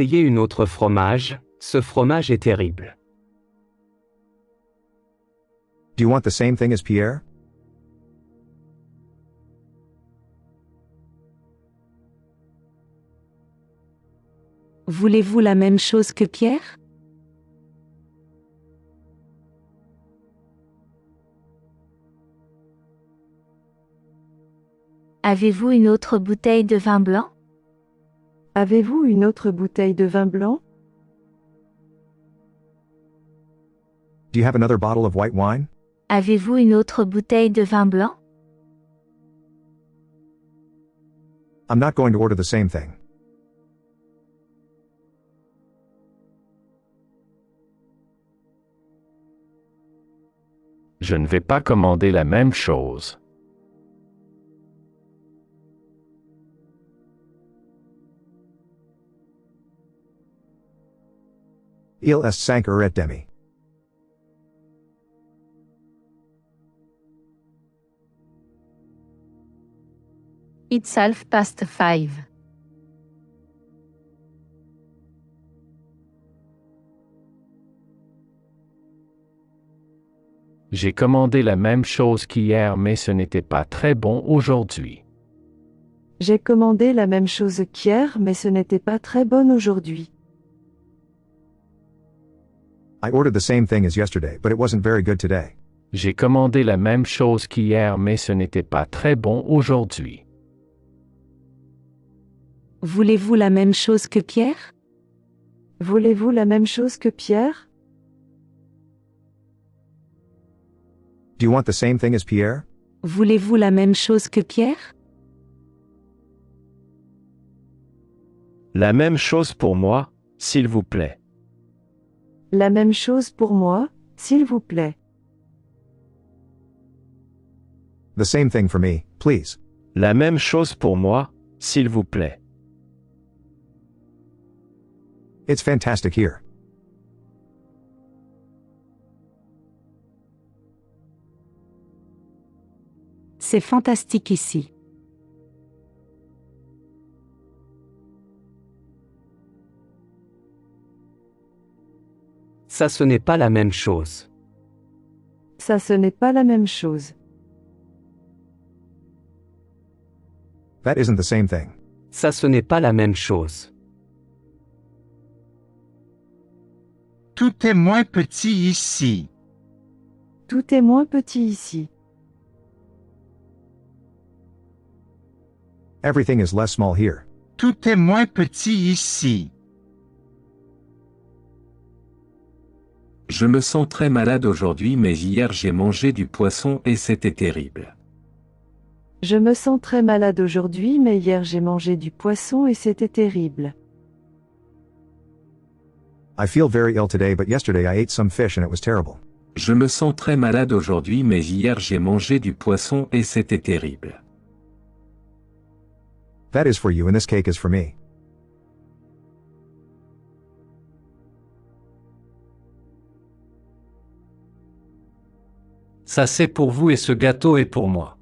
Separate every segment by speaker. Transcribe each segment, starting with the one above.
Speaker 1: Essayez une autre fromage, ce fromage est terrible.
Speaker 2: Do you want the same thing as Pierre?
Speaker 3: Voulez-vous la même chose que Pierre?
Speaker 4: Avez-vous une autre bouteille de vin blanc?
Speaker 5: Avez-vous une autre bouteille de vin blanc?
Speaker 2: Do you have another bottle of white wine?
Speaker 4: Avez-vous une autre bouteille de vin blanc?
Speaker 2: I'm not going to order the same thing.
Speaker 6: Je ne vais pas commander la même chose.
Speaker 2: Il est 5 heures et demie.
Speaker 4: It's 5:30.
Speaker 6: J'ai commandé la même chose qu'hier, mais ce n'était pas très bon aujourd'hui.
Speaker 5: J'ai commandé la même chose qu'hier, mais ce n'était pas très bon aujourd'hui.
Speaker 2: I ordered the same thing as yesterday, but it wasn't very good today.
Speaker 6: J'ai commandé la même chose qu'hier, mais ce n'était pas très bon aujourd'hui.
Speaker 3: Voulez-vous la même chose que Pierre?
Speaker 5: Voulez-vous la même chose que Pierre?
Speaker 2: Do you want the same thing as Pierre?
Speaker 3: Voulez-vous la même chose que Pierre?
Speaker 7: La même chose pour moi, s'il vous plaît.
Speaker 5: La même chose pour moi, s'il vous plaît.
Speaker 2: The same thing for me, please.
Speaker 7: La même chose pour moi, s'il vous plaît.
Speaker 2: It's fantastic here.
Speaker 3: C'est fantastique ici.
Speaker 1: Ça ce n'est pas la même chose.
Speaker 5: Ça ce n'est pas la même chose.
Speaker 2: That isn't the same thing.
Speaker 1: Ça ce n'est pas la même chose.
Speaker 8: Tout est moins petit ici.
Speaker 5: Tout est moins petit ici.
Speaker 2: Everything is less small here.
Speaker 8: Tout est moins petit ici.
Speaker 9: Je me sens très malade aujourd'hui, mais hier j'ai mangé du poisson et c'était terrible.
Speaker 5: Je me sens très malade aujourd'hui, mais hier j'ai mangé du poisson et c'était terrible.
Speaker 2: I feel very ill today, but yesterday I ate some fish and it was terrible.
Speaker 9: Je me sens très malade aujourd'hui, mais hier j'ai mangé du poisson et c'était terrible.
Speaker 2: That is for you and this cake is for me.
Speaker 10: Ça c'est pour vous et ce gâteau est pour moi.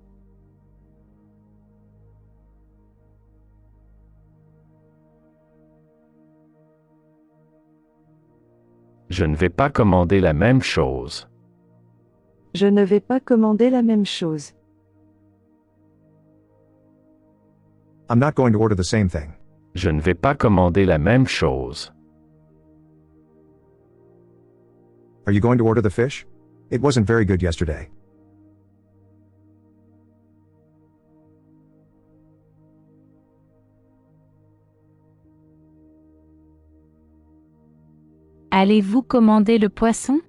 Speaker 6: Je ne vais pas commander la même chose.
Speaker 5: Je ne vais pas commander la même chose.
Speaker 2: I'm not going to order the same thing.
Speaker 6: Je ne vais pas commander la même chose.
Speaker 2: Are you going to order the fish? It wasn't very good yesterday.
Speaker 4: Allez-vous commander le poisson?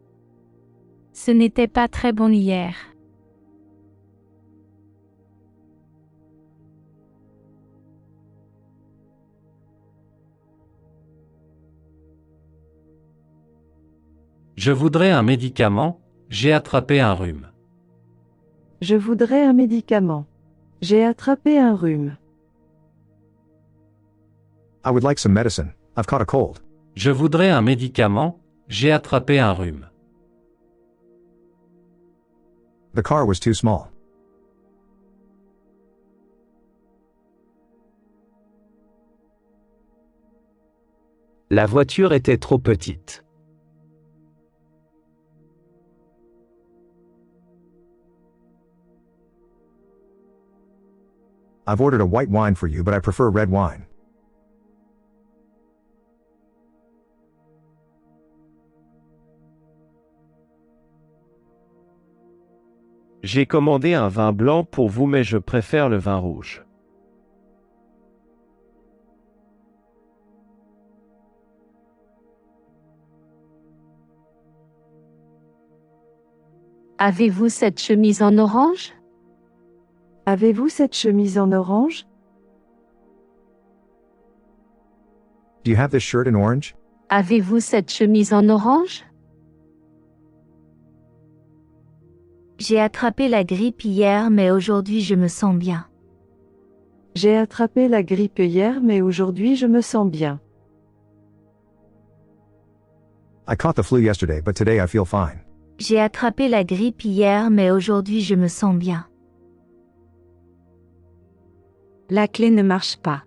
Speaker 4: Ce n'était pas très bon hier.
Speaker 10: Je voudrais un médicament, j'ai attrapé un rhume.
Speaker 5: Je voudrais un médicament. J'ai attrapé un rhume.
Speaker 2: I would like some medicine. I've caught a cold.
Speaker 10: Je voudrais un médicament, j'ai attrapé un rhume.
Speaker 2: The car was too small.
Speaker 1: La voiture était trop petite.
Speaker 2: I've ordered a white wine for you, but I prefer red wine.
Speaker 7: J'ai commandé un vin blanc pour vous mais je préfère le vin rouge.
Speaker 4: Avez-vous cette chemise en orange?
Speaker 5: Avez-vous cette chemise en orange?
Speaker 2: Do you have this shirt in orange?
Speaker 4: Avez-vous cette chemise en orange?
Speaker 11: J'ai attrapé la grippe hier mais aujourd'hui je me sens bien.
Speaker 5: J'ai attrapé la grippe hier mais aujourd'hui je me sens bien.
Speaker 2: I caught the flu yesterday, but today I feel fine.
Speaker 11: J'ai attrapé la grippe hier mais aujourd'hui je me sens bien.
Speaker 3: La clé ne marche pas.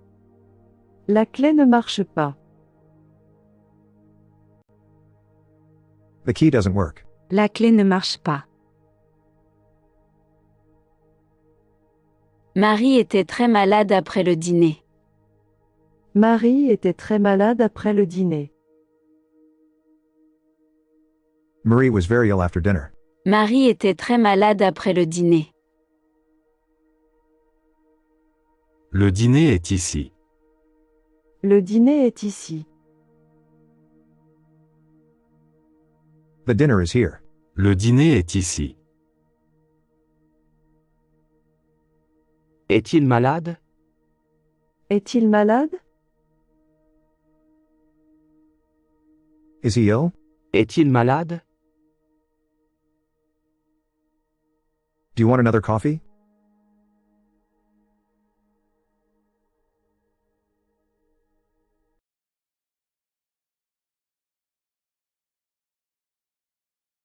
Speaker 5: La clé ne marche pas.
Speaker 2: The key doesn't work.
Speaker 3: La clé ne marche pas.
Speaker 12: Marie était très malade après le dîner.
Speaker 5: Marie était très malade après le dîner.
Speaker 2: Marie was very ill after dinner.
Speaker 12: Marie était très malade après le dîner.
Speaker 10: Le dîner est ici.
Speaker 5: Le dîner est ici.
Speaker 2: The dinner is here.
Speaker 10: Le dîner est ici.
Speaker 1: Est-il malade?
Speaker 5: Est-il malade?
Speaker 2: Is he ill?
Speaker 1: Est-il malade?
Speaker 2: Do you want another coffee?